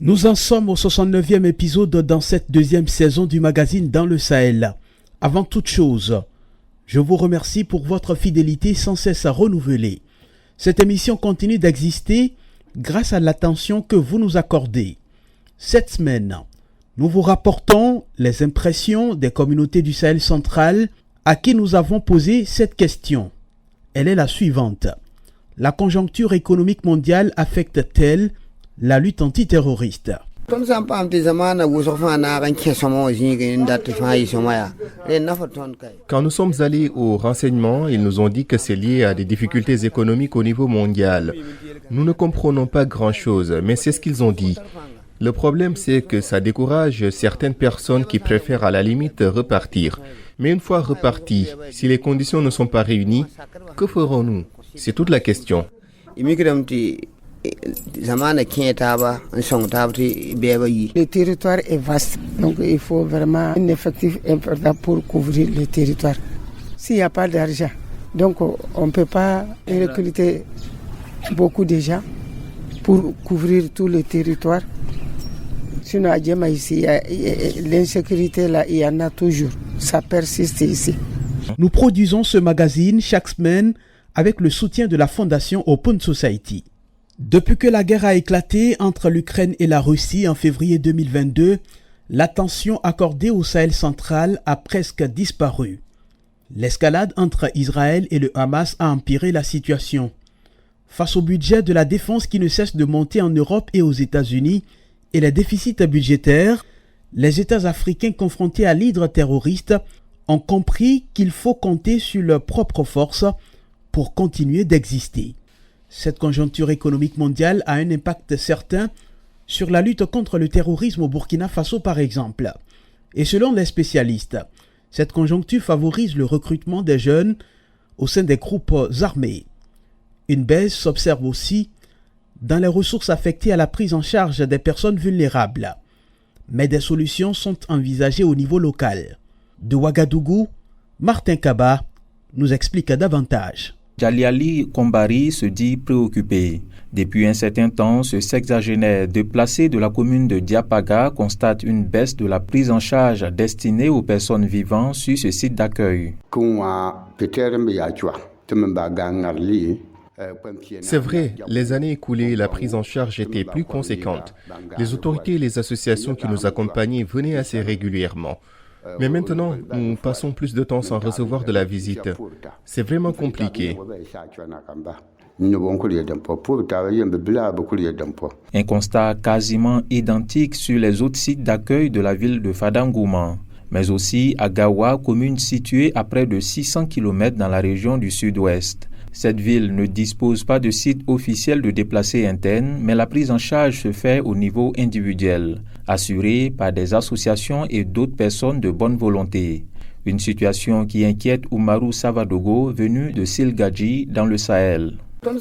Nous en sommes au 69e épisode dans cette deuxième saison du magazine Dans le Sahel. Avant toute chose, je vous remercie pour votre fidélité sans cesse renouvelée. Cette émission continue d'exister grâce à l'attention que vous nous accordez. Cette semaine, nous vous rapportons les impressions des communautés du Sahel central à qui nous avons posé cette question. Elle est la suivante. La conjoncture économique mondiale affecte-t-elle la lutte antiterroriste? Quand nous sommes allés au renseignement, ils nous ont dit que c'est lié à des difficultés économiques au niveau mondial. Nous ne comprenons pas grand-chose, mais c'est ce qu'ils ont dit. Le problème, c'est que ça décourage certaines personnes qui préfèrent à la limite repartir. Mais une fois repartis, si les conditions ne sont pas réunies, que ferons-nous? C'est toute la question. Le territoire est vaste, donc il faut vraiment un effectif important pour couvrir le territoire. S'il n'y a pas d'argent, donc on ne peut pas recruter beaucoup de gens pour couvrir tout le territoire. Sinon, à Djema, ici, l'insécurité, là, il y en a toujours. Ça persiste ici. Nous produisons ce magazine chaque semaine avec le soutien de la fondation Open Society. Depuis que la guerre a éclaté entre l'Ukraine et la Russie en février 2022, l'attention accordée au Sahel central a presque disparu. L'escalade entre Israël et le Hamas a empiré la situation. Face au budget de la défense qui ne cesse de monter en Europe et aux États-Unis et les déficits budgétaires, les États africains confrontés à l'hydre terroriste ont compris qu'il faut compter sur leurs propres forces pour continuer d'exister. Cette conjoncture économique mondiale a un impact certain sur la lutte contre le terrorisme au Burkina Faso par exemple. Et selon les spécialistes, cette conjoncture favorise le recrutement des jeunes au sein des groupes armés. Une baisse s'observe aussi dans les ressources affectées à la prise en charge des personnes vulnérables. Mais des solutions sont envisagées au niveau local. De Ouagadougou, Martin Kaba nous explique davantage. Djaliali Kombari se dit préoccupé. Depuis un certain temps, ce sexagénaire déplacé de la commune de Diapaga constate une baisse de la prise en charge destinée aux personnes vivant sur ce site d'accueil. C'est vrai, les années écoulées, la prise en charge était plus conséquente. Les autorités et les associations qui nous accompagnaient venaient assez régulièrement. Mais maintenant, nous passons plus de temps sans recevoir de la visite. C'est vraiment compliqué. Un constat quasiment identique sur les autres sites d'accueil de la ville de Fadangouma, mais aussi à Gawa, commune située à près de 600 km dans la région du sud-ouest. Cette ville ne dispose pas de site officiel de déplacés internes, mais la prise en charge se fait au niveau individuel, assurée par des associations et d'autres personnes de bonne volonté. Une situation qui inquiète Oumarou Savadogo, venu de Silgadji dans le Sahel. Quand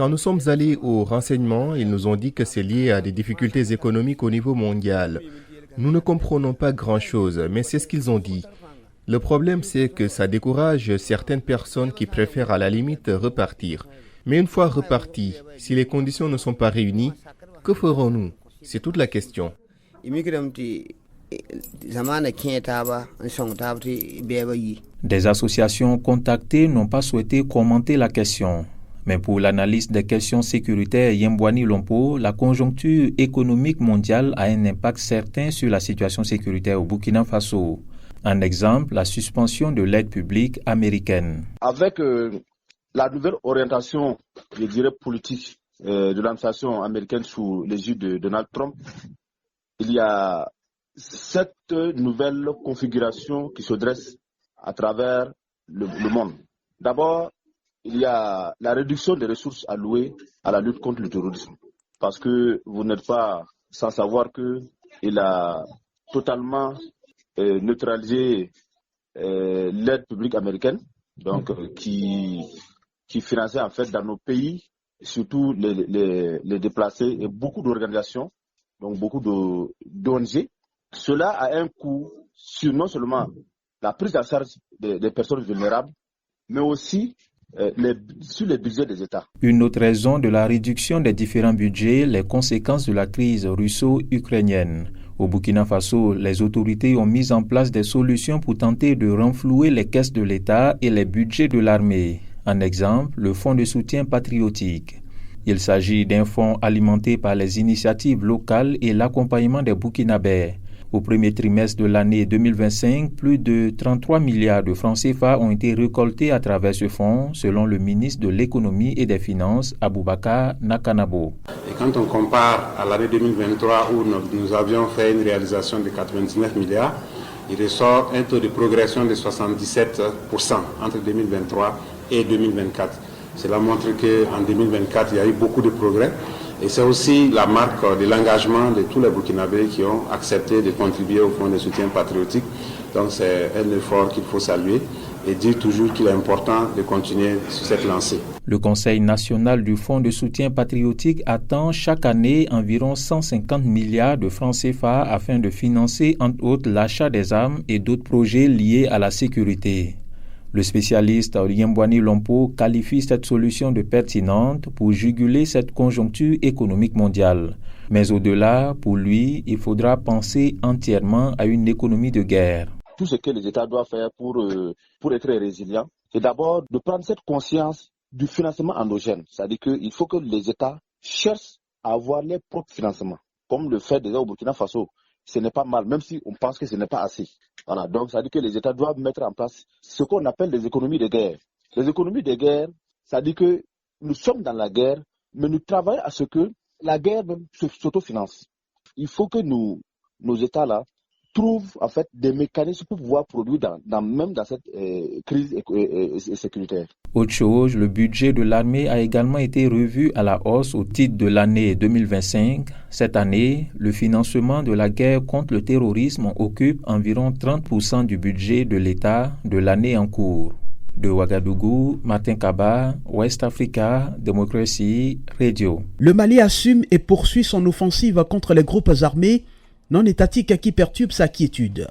nous sommes allés au renseignement, ils nous ont dit que c'est lié à des difficultés économiques au niveau mondial. Nous ne comprenons pas grand-chose, mais c'est ce qu'ils ont dit. Le problème, c'est que ça décourage certaines personnes qui préfèrent à la limite repartir. Mais une fois repartis, si les conditions ne sont pas réunies, que ferons-nous? C'est toute la question. Des associations contactées n'ont pas souhaité commenter la question. Mais pour l'analyste des questions sécuritaires Yembwani Lompo, la conjoncture économique mondiale a un impact certain sur la situation sécuritaire au Burkina Faso. Un exemple, la suspension de l'aide publique américaine. Avec la nouvelle orientation, je dirais, politique de l'administration américaine sous l'égide de Donald Trump, il y a cette nouvelle configuration qui se dresse à travers le monde. D'abord, il y a la réduction des ressources allouées à la lutte contre le terrorisme. Parce que vous n'êtes pas sans savoir qu'il a totalement neutralisé l'aide publique américaine, donc qui finançait en fait dans nos pays, surtout les déplacés et beaucoup d'organisations, donc beaucoup d'ONG. Cela a un coût sur non seulement la prise en charge des personnes vulnérables, mais aussi sur les budgets des États. Une autre raison de la réduction des différents budgets, les conséquences de la crise russo-ukrainienne. Au Burkina Faso, les autorités ont mis en place des solutions pour tenter de renflouer les caisses de l'État et les budgets de l'armée. En exemple, le Fonds de soutien patriotique. Il s'agit d'un fonds alimenté par les initiatives locales et l'accompagnement des Burkinabés. Au premier trimestre de l'année 2025, plus de 33 milliards de francs CFA ont été récoltés à travers ce fonds, selon le ministre de l'Économie et des Finances, Aboubakar Nakanabo. Et quand on compare à l'année 2023 où nous avions fait une réalisation de 99 milliards, il ressort un taux de progression de 77% entre 2023 et 2024. Cela montre qu'en 2024, il y a eu beaucoup de progrès. Et c'est aussi la marque de l'engagement de tous les Burkinabés qui ont accepté de contribuer au Fonds de soutien patriotique. Donc c'est un effort qu'il faut saluer et dire toujours qu'il est important de continuer sur cette lancée. Le Conseil national du Fonds de soutien patriotique attend chaque année environ 150 milliards de francs CFA afin de financer entre autres l'achat des armes et d'autres projets liés à la sécurité. Le spécialiste Yembwani Lompo qualifie cette solution de pertinente pour juguler cette conjoncture économique mondiale. Mais au-delà, pour lui, il faudra penser entièrement à une économie de guerre. Tout ce que les États doivent faire pour être résilients, c'est d'abord de prendre cette conscience du financement endogène. C'est-à-dire qu'il faut que les États cherchent à avoir leurs propres financements, comme le fait déjà au Burkina Faso. Ce n'est pas mal, même si on pense que ce n'est pas assez. Voilà, donc ça veut dire que les États doivent mettre en place ce qu'on appelle les économies de guerre. Les économies de guerre, ça veut dire que nous sommes dans la guerre, mais nous travaillons à ce que la guerre même s'autofinance. Il faut que nos États-là trouvent en fait des mécanismes pour pouvoir produire même dans cette crise sécuritaire. Autre chose, le budget de l'armée a également été revu à la hausse au titre de l'année 2025. Cette année, le financement de la guerre contre le terrorisme occupe environ 30% du budget de l'État de l'année en cours. De Ouagadougou, Martin Kaba, West Africa, Democracy Radio. Le Mali assume et poursuit son offensive contre les groupes armés non étatiques qui perturbent sa quiétude.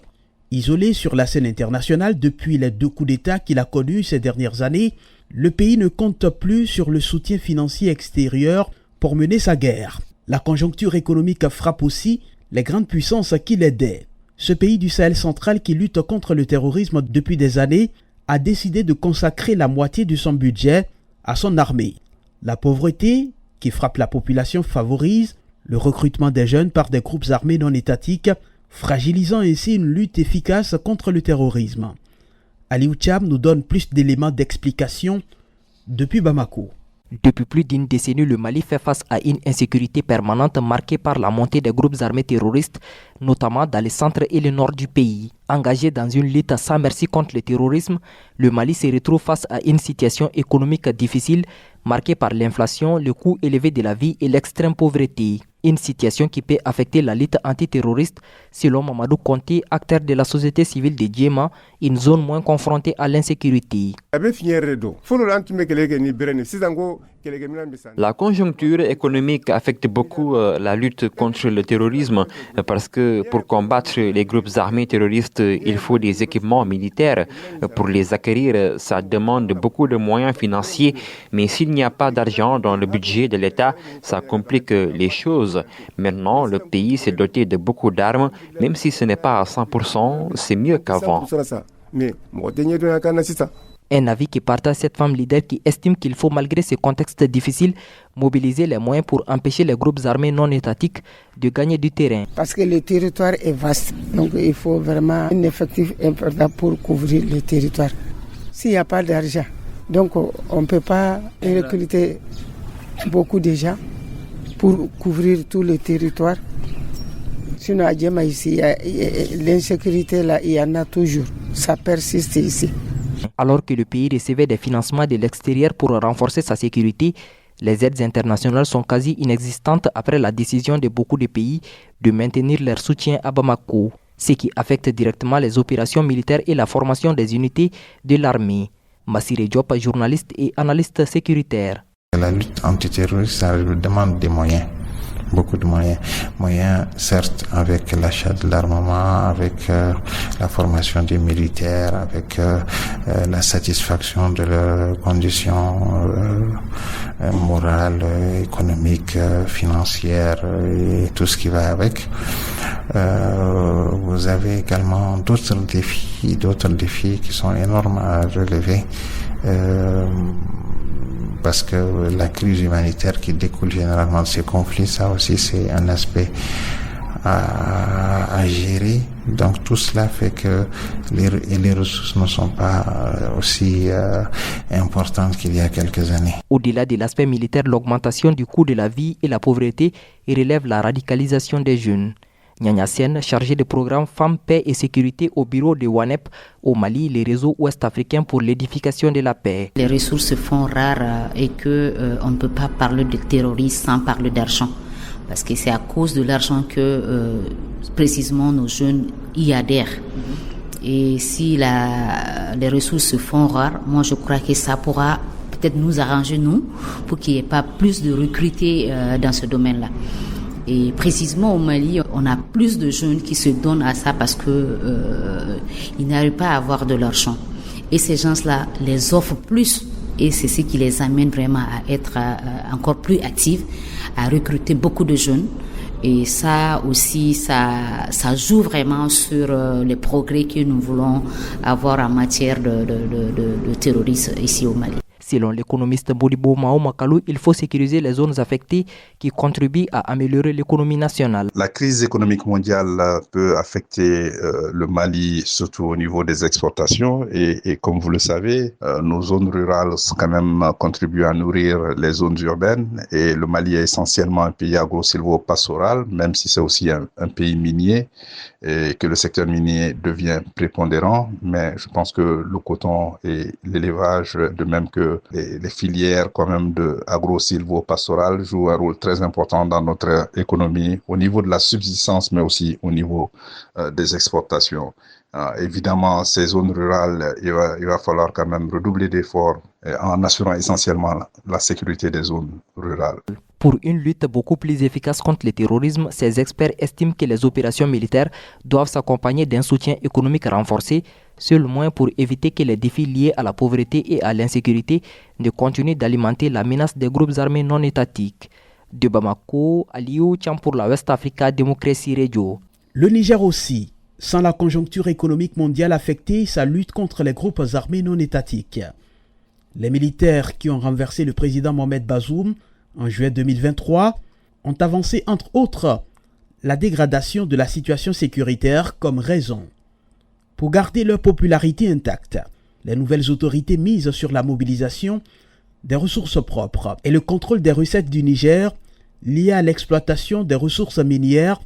Isolé sur la scène internationale depuis les 2 coups d'État qu'il a connus ces dernières années, le pays ne compte plus sur le soutien financier extérieur pour mener sa guerre. La conjoncture économique frappe aussi les grandes puissances qui l'aidaient. Ce pays du Sahel central qui lutte contre le terrorisme depuis des années a décidé de consacrer la moitié de son budget à son armée. La pauvreté qui frappe la population favorise le recrutement des jeunes par des groupes armés non étatiques, fragilisant ainsi une lutte efficace contre le terrorisme. Aliou Cham nous donne plus d'éléments d'explication depuis Bamako. Depuis plus d'une décennie, le Mali fait face à une insécurité permanente marquée par la montée des groupes armés terroristes, notamment dans le centre et le nord du pays. Engagé dans une lutte sans merci contre le terrorisme, le Mali se retrouve face à une situation économique difficile, marquée par l'inflation, le coût élevé de la vie et l'extrême pauvreté. Une situation qui peut affecter la lutte antiterroriste, selon Mamadou Conté, acteur de la société civile de Djema, une zone moins confrontée à l'insécurité. La conjoncture économique affecte beaucoup la lutte contre le terrorisme parce que pour combattre les groupes armés terroristes, il faut des équipements militaires. Pour les acquérir, ça demande beaucoup de moyens financiers, mais s'il n'y a pas d'argent dans le budget de l'État, ça complique les choses. Maintenant, le pays s'est doté de beaucoup d'armes, même si ce n'est pas à 100%, c'est mieux qu'avant. Un avis qui partage cette femme leader qui estime qu'il faut, malgré ce contexte difficile, mobiliser les moyens pour empêcher les groupes armés non étatiques de gagner du terrain. Parce que le territoire est vaste, donc il faut vraiment un effectif important pour couvrir le territoire. S'il n'y a pas d'argent, donc on ne peut pas recruter beaucoup de gens pour couvrir tout le territoire. Sinon, à Djema, ici, l'insécurité, là, il y en a toujours. Ça persiste ici. Alors que le pays recevait des financements de l'extérieur pour renforcer sa sécurité, les aides internationales sont quasi inexistantes après la décision de beaucoup de pays de maintenir leur soutien à Bamako, ce qui affecte directement les opérations militaires et la formation des unités de l'armée. Massiré Diop, journaliste et analyste sécuritaire. La lutte antiterroriste, ça demande des moyens. beaucoup de moyens, certes avec l'achat de l'armement, avec la formation des militaires, avec la satisfaction de leurs conditions morales, économiques, financières et tout ce qui va avec. Vous avez également d'autres défis qui sont énormes à relever. Parce que la crise humanitaire qui découle généralement de ces conflits, ça aussi c'est un aspect à gérer. Donc tout cela fait que les ressources ne sont pas aussi importantes qu'il y a quelques années. Au-delà de l'aspect militaire, l'augmentation du coût de la vie et la pauvreté relève la radicalisation des jeunes. Nyanya Sen, chargé de programme Femmes, Paix et Sécurité au bureau de WANEP au Mali, les réseaux ouest-africains pour l'édification de la paix. Les ressources se font rares et on ne peut pas parler de terrorisme sans parler d'argent. Parce que c'est à cause de l'argent que précisément nos jeunes y adhèrent. Et si les ressources se font rares, moi je crois que ça pourra peut-être nous arranger, nous, pour qu'il n'y ait pas plus de recrutés dans ce domaine-là. Et précisément au Mali, on a plus de jeunes qui se donnent à ça parce que ils n'arrivent pas à avoir de l'argent. Et ces gens-là les offrent plus. Et c'est ce qui les amène vraiment à être encore plus actifs, à recruter beaucoup de jeunes. Et ça aussi, ça joue vraiment sur les progrès que nous voulons avoir en matière de terrorisme ici au Mali. Selon l'économiste Bodibo Mao Makalou, il faut sécuriser les zones affectées qui contribuent à améliorer l'économie nationale. La crise économique mondiale peut affecter le Mali, surtout au niveau des exportations. Et comme vous le savez, nos zones rurales quand même contribuent à nourrir les zones urbaines. Et le Mali est essentiellement un pays agro-silvo-pastoral, même si c'est aussi un pays minier et que le secteur minier devient prépondérant. Mais je pense que le coton et l'élevage, de même que les filières quand même de agro-silvo-pastoral jouent un rôle très important dans notre économie au niveau de la subsistance, mais aussi au niveau des exportations. Évidemment, ces zones rurales, il va falloir quand même redoubler d'efforts en assurant essentiellement la sécurité des zones rurales. Pour une lutte beaucoup plus efficace contre le terrorisme, ces experts estiment que les opérations militaires doivent s'accompagner d'un soutien économique renforcé, seul moyen pour éviter que les défis liés à la pauvreté et à l'insécurité ne continuent d'alimenter la menace des groupes armés non étatiques. De Bamako, Aliou Tcham pour la West Africa Democracy Radio. Le Niger aussi, sans la conjoncture économique mondiale affectée, sa lutte contre les groupes armés non étatiques. Les militaires qui ont renversé le président Mohamed Bazoum en juillet 2023 ont avancé entre autres la dégradation de la situation sécuritaire comme raison. Pour garder leur popularité intacte, les nouvelles autorités misent sur la mobilisation des ressources propres et le contrôle des recettes du Niger liées à l'exploitation des ressources minières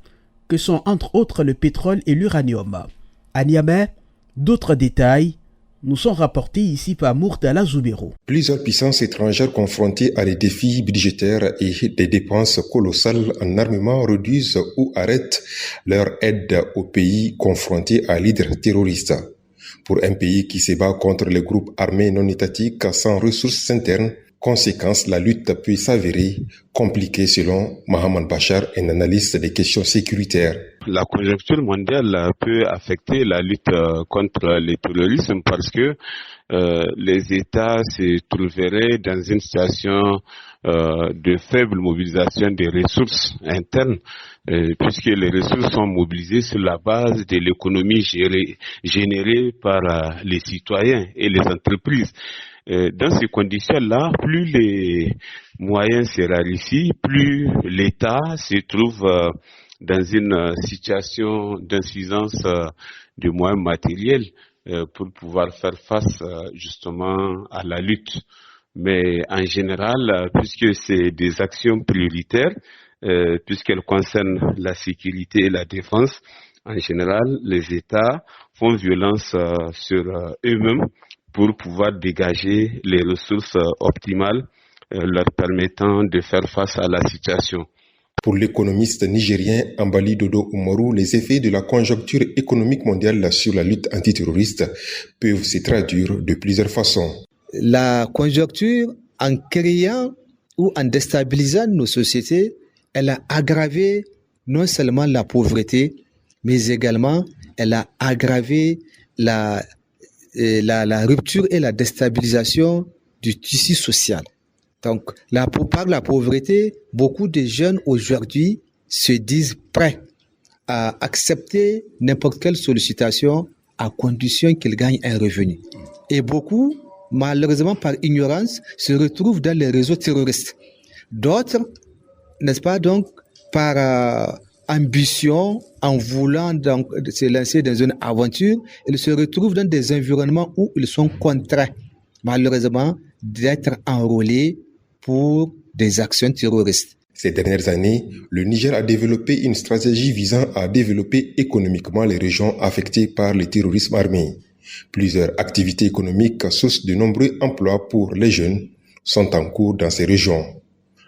que sont entre autres le pétrole et l'uranium. À Niamey, d'autres détails nous sont rapportés ici par Murtala Zoubero. Plusieurs puissances étrangères confrontées à des défis budgétaires et des dépenses colossales en armement réduisent ou arrêtent leur aide aux pays confrontés à l'hydre terroriste. Pour un pays qui se bat contre les groupes armés non étatiques sans ressources internes, conséquence, la lutte peut s'avérer compliquée selon Mohamed Bachar, un analyste des questions sécuritaires. La conjoncture mondiale peut affecter la lutte contre le terrorisme parce que les États se trouveraient dans une situation de faible mobilisation des ressources internes, puisque les ressources sont mobilisées sur la base de l'économie générée par les citoyens et les entreprises. Dans ces conditions-là, plus les moyens se raréfient, plus l'État se trouve dans une situation d'insuffisance de moyens matériels pour pouvoir faire face justement à la lutte. Mais en général, puisque c'est des actions prioritaires, puisqu'elles concernent la sécurité et la défense, en général, les États font violence sur eux-mêmes pour pouvoir dégager les ressources optimales leur permettant de faire face à la situation. Pour l'économiste nigérien Ambali Dodo Umaru, les effets de la conjoncture économique mondiale sur la lutte antiterroriste peuvent se traduire de plusieurs façons. La conjoncture, en créant ou en déstabilisant nos sociétés, elle a aggravé non seulement la pauvreté, mais également elle a aggravé la rupture et la déstabilisation du tissu social. Donc, par la pauvreté, beaucoup de jeunes aujourd'hui se disent prêts à accepter n'importe quelle sollicitation à condition qu'ils gagnent un revenu. Et beaucoup, malheureusement par ignorance, se retrouvent dans les réseaux terroristes. D'autres, n'est-ce pas, donc, par ambition, en voulant donc se lancer dans une aventure, ils se retrouvent dans des environnements où ils sont contraints, malheureusement, d'être enrôlés pour des actions terroristes. Ces dernières années, le Niger a développé une stratégie visant à développer économiquement les régions affectées par le terrorisme armé. Plusieurs activités économiques, sources de nombreux emplois pour les jeunes, sont en cours dans ces régions.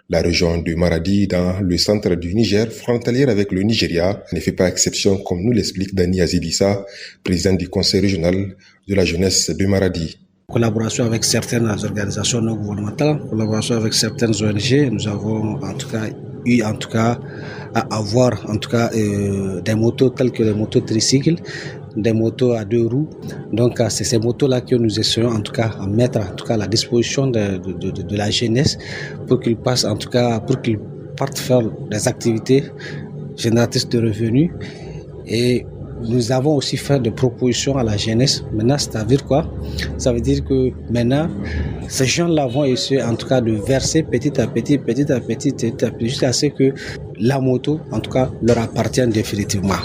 La région de Maradi, dans le centre du Niger, frontalière avec le Nigeria, ne fait pas exception, comme nous l'explique Dani Azidissa, président du conseil régional de la jeunesse de Maradi. Collaboration avec certaines organisations non gouvernementales, collaboration avec certaines ONG, nous avons eu à avoir des motos telles que les motos tricycles, des motos à 2 roues. Donc c'est ces motos-là que nous essayons à mettre à la disposition de la jeunesse pour qu'ils passent pour qu'ils partent faire des activités génératrices de revenus. Et nous avons aussi fait des propositions à la jeunesse. Maintenant, c'est-à-dire quoi? Ça veut dire que maintenant, ces jeunes-là vont essayer de verser petit à petit, jusqu'à ce que la moto, leur appartienne définitivement.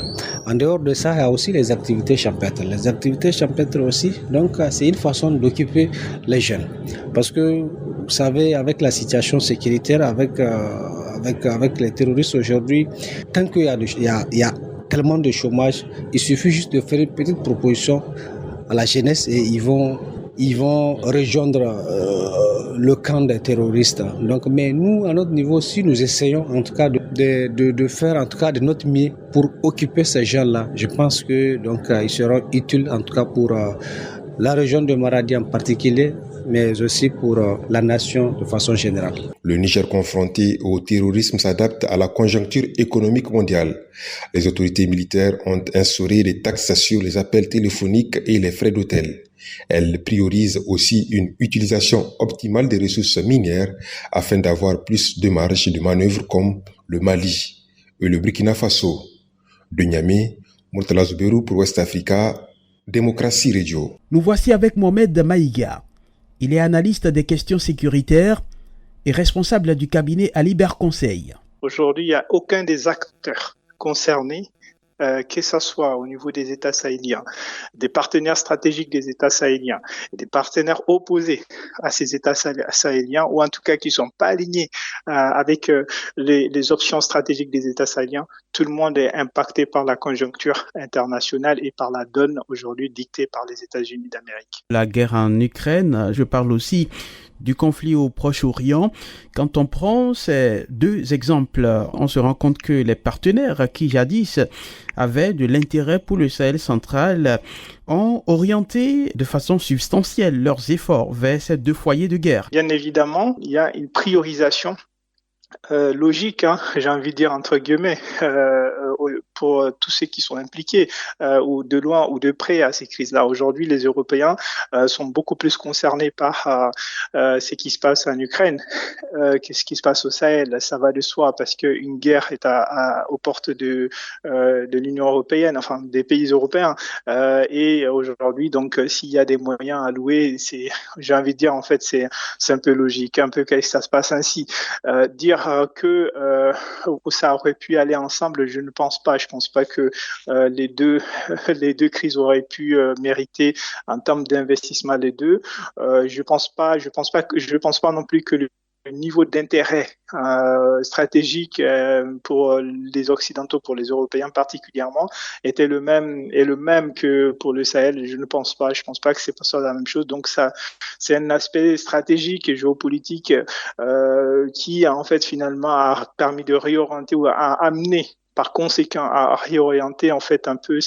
En dehors de ça, il y a aussi les activités champêtres. Les activités champêtres aussi, donc c'est une façon d'occuper les jeunes. Parce que, vous savez, avec la situation sécuritaire, avec les terroristes aujourd'hui, tant qu'il y a tellement de chômage, il suffit juste de faire une petite proposition à la jeunesse et ils vont rejoindre le camp des terroristes. Donc, mais nous, à notre niveau, si nous essayons de faire de notre mieux pour occuper ces gens-là, je pense que ils seront utiles pour la région de Maradi en particulier, mais aussi pour la nation de façon générale. Le Niger confronté au terrorisme s'adapte à la conjoncture économique mondiale. Les autorités militaires ont instauré des taxes sur les appels téléphoniques et les frais d'hôtel. Elles priorisent aussi une utilisation optimale des ressources minières afin d'avoir plus de marge de manœuvre comme le Mali et le Burkina Faso. De Niamey, Murtala Zouberou pour West Africa, Démocratie Radio. Nous voici avec Mohamed Maïga. Il est analyste des questions sécuritaires et responsable du cabinet Alibert Conseil. Aujourd'hui, il n'y a aucun des acteurs concernés, que ce soit au niveau des États sahéliens, des partenaires stratégiques des États sahéliens, des partenaires opposés à ces États sahéliens, ou en tout cas qui ne sont pas alignés avec les options stratégiques des États sahéliens. Tout le monde est impacté par la conjoncture internationale et par la donne aujourd'hui dictée par les États-Unis d'Amérique. La guerre en Ukraine, je parle aussi du conflit au Proche-Orient. Quand on prend ces deux exemples, on se rend compte que les partenaires qui jadis avaient de l'intérêt pour le Sahel central ont orienté de façon substantielle leurs efforts vers ces deux foyers de guerre. Bien évidemment, il y a une priorisation logique, j'ai envie de dire entre guillemets, pour tous ceux qui sont impliqués, ou de loin ou de près à ces crises-là. Aujourd'hui, les Européens sont beaucoup plus concernés par ce qui se passe en Ukraine, qu'est-ce qui se passe au Sahel. Ça va de soi parce qu'une guerre est aux portes de l'Union européenne, enfin des pays européens. Et aujourd'hui, donc, s'il y a des moyens alloués, j'ai envie de dire, en fait, c'est un peu logique, un peu que ça se passe ainsi. Dire que ça aurait pu aller ensemble, je ne pense pas. Je pense pas que les deux crises auraient pu mériter en termes d'investissement les deux. Je pense pas non plus que le niveau d'intérêt stratégique pour les Occidentaux, pour les Européens particulièrement, était le même que pour le Sahel. Je pense pas que c'est pas ça la même chose. Donc ça, c'est un aspect stratégique et géopolitique qui en fait finalement a permis de réorienter ou a amené par conséquent à réorienter en fait un peu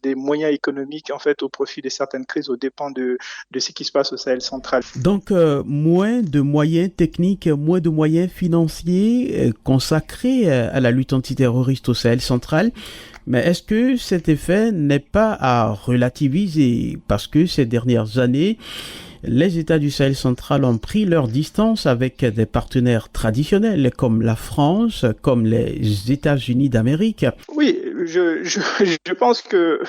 des moyens économiques en fait au profit de certaines crises aux dépens de ce qui se passe au Sahel central. Donc moins de moyens techniques, moins de moyens financiers consacrés à la lutte antiterroriste au Sahel central. Mais est-ce que cet effet n'est pas à relativiser parce que ces dernières années, les États du Sahel central ont pris leur distance avec des partenaires traditionnels comme la France, comme les États-Unis d'Amérique? Oui, je pense que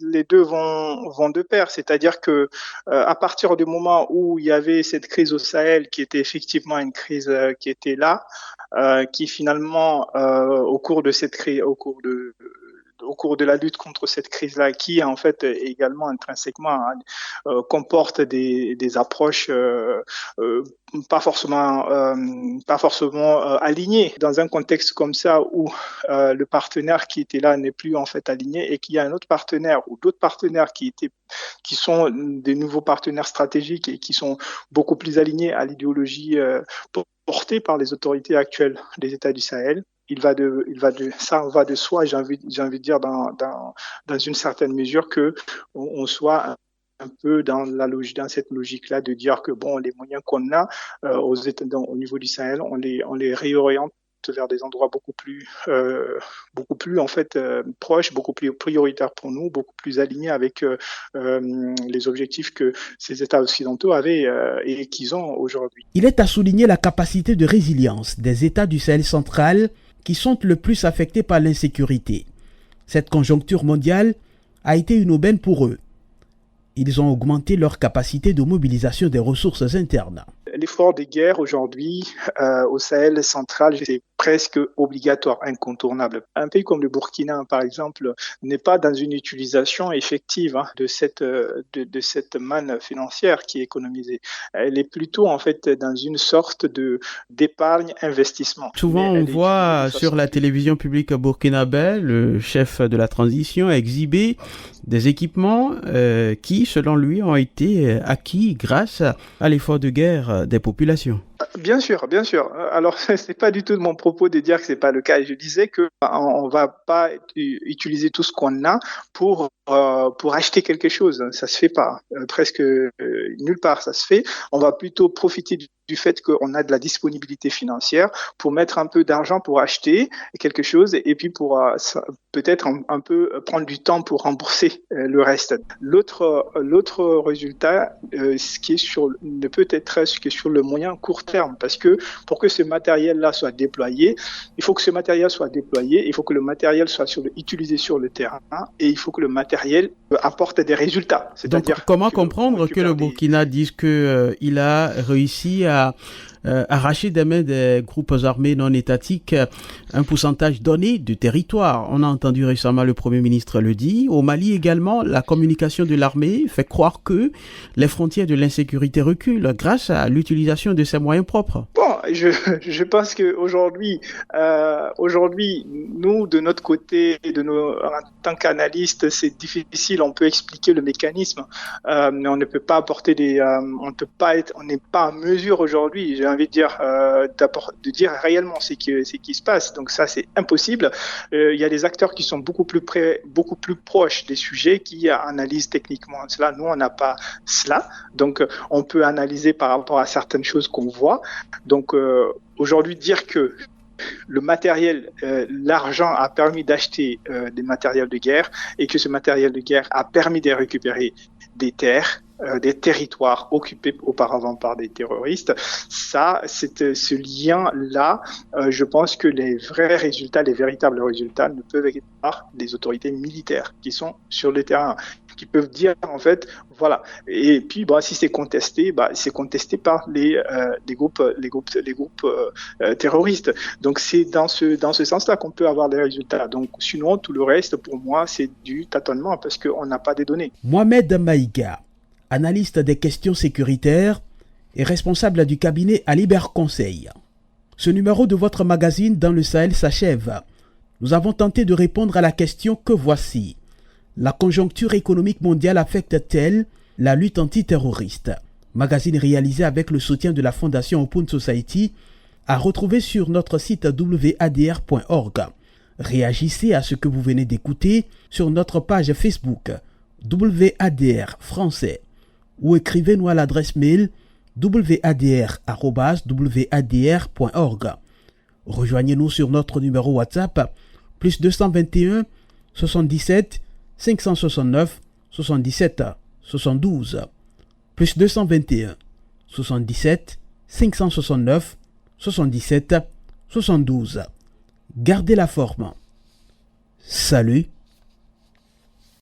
les deux vont de pair. C'est-à-dire que à partir du moment où il y avait cette crise au Sahel, qui était effectivement une crise qui était là, qui finalement au cours de la lutte contre cette crise-là, qui en fait également intrinsèquement comporte des approches pas forcément alignées. Dans un contexte comme ça où le partenaire qui était là n'est plus en fait aligné et qu'il y a un autre partenaire ou d'autres partenaires qui sont des nouveaux partenaires stratégiques et qui sont beaucoup plus alignés à l'idéologie portée par les autorités actuelles des États du Sahel. Ça va de soi, j'ai envie de dire dans une certaine mesure que on soit un peu dans cette logique-là de dire que bon, les moyens qu'on a au niveau du Sahel, on les réoriente vers des endroits beaucoup plus en fait proches, beaucoup plus prioritaires pour nous, beaucoup plus alignés avec les objectifs que ces États occidentaux avaient et qu'ils ont aujourd'hui. Il est à souligner la capacité de résilience des États du Sahel central qui sont le plus affectés par l'insécurité. Cette conjoncture mondiale a été une aubaine pour eux. Ils ont augmenté leur capacité de mobilisation des ressources internes. L'effort de guerre aujourd'hui au Sahel central, c'est presque obligatoire, incontournable. Un pays comme le Burkina, par exemple, n'est pas dans une utilisation effective de cette manne financière qui est économisée. Elle est plutôt en fait dans une sorte d'épargne-investissement. Souvent, on voit sur la télévision publique burkinabé le chef de la transition exhiber des équipements qui, selon lui, ont été acquis grâce à l'effort de guerre des populations. Bien sûr. Alors, c'est pas du tout de mon propos de dire que c'est pas le cas. Je disais que on va pas utiliser tout ce qu'on a pour acheter quelque chose. Ça se fait pas. Presque nulle part ça se fait. On va plutôt profiter du fait qu'on a de la disponibilité financière pour mettre un peu d'argent pour acheter quelque chose et puis pour peut-être un peu prendre du temps pour rembourser le reste. L'autre résultat, ce qui est ne peut être ce qui est sur le moyen court terme, parce que pour que ce matériel-là soit déployé, il faut que ce matériel soit déployé, il faut que le matériel soit utilisé sur le terrain et il faut que le matériel apporte des résultats. Donc, comment comprendre que le Burkina dise qu'il a réussi à arracher des mains des groupes armés non étatiques un pourcentage donné de territoire? On a entendu récemment le Premier ministre le dire. Au Mali également, la communication de l'armée fait croire que les frontières de l'insécurité reculent grâce à l'utilisation de ses moyens propres. Bon, je pense qu'aujourd'hui, nous, de notre côté, en tant qu'analystes, c'est difficile. On peut expliquer le mécanisme, mais on ne peut pas apporter on n'est pas en mesure aujourd'hui, j'ai envie de dire, de dire réellement ce qui se passe. Donc ça, c'est impossible. Il y a des acteurs qui sont beaucoup plus proches des sujets, qui analysent techniquement cela. Nous, on n'a pas cela. Donc, on peut analyser par rapport à certaines choses qu'on voit. Donc, aujourd'hui, dire que le matériel, l'argent a permis d'acheter des matériels de guerre et que ce matériel de guerre a permis de récupérer des terres, des territoires occupés auparavant par des terroristes. Ça, ce lien-là, je pense que les véritables résultats ne peuvent être par des autorités militaires qui sont sur le terrain, qui peuvent dire en fait, voilà. Et puis, si c'est contesté, c'est contesté par les groupes terroristes. Donc, c'est dans ce sens-là qu'on peut avoir des résultats. Donc, sinon, tout le reste, pour moi, c'est du tâtonnement parce qu'on n'a pas des données. Mohamed Maïga, analyste des questions sécuritaires et responsable du cabinet Alibert Conseil. Ce numéro de votre magazine Dans le Sahel s'achève. Nous avons tenté de répondre à la question que voici. La conjoncture économique mondiale affecte-t-elle la lutte antiterroriste? Magazine réalisé avec le soutien de la Fondation Open Society à retrouver sur notre site wadr.org. Réagissez à ce que vous venez d'écouter sur notre page Facebook WADR français ou écrivez-nous à l'adresse mail wadr@wadr.org. Rejoignez-nous sur notre numéro WhatsApp +221 77 569 77 72 +221 77 569 77 72. Gardez la forme. Salut.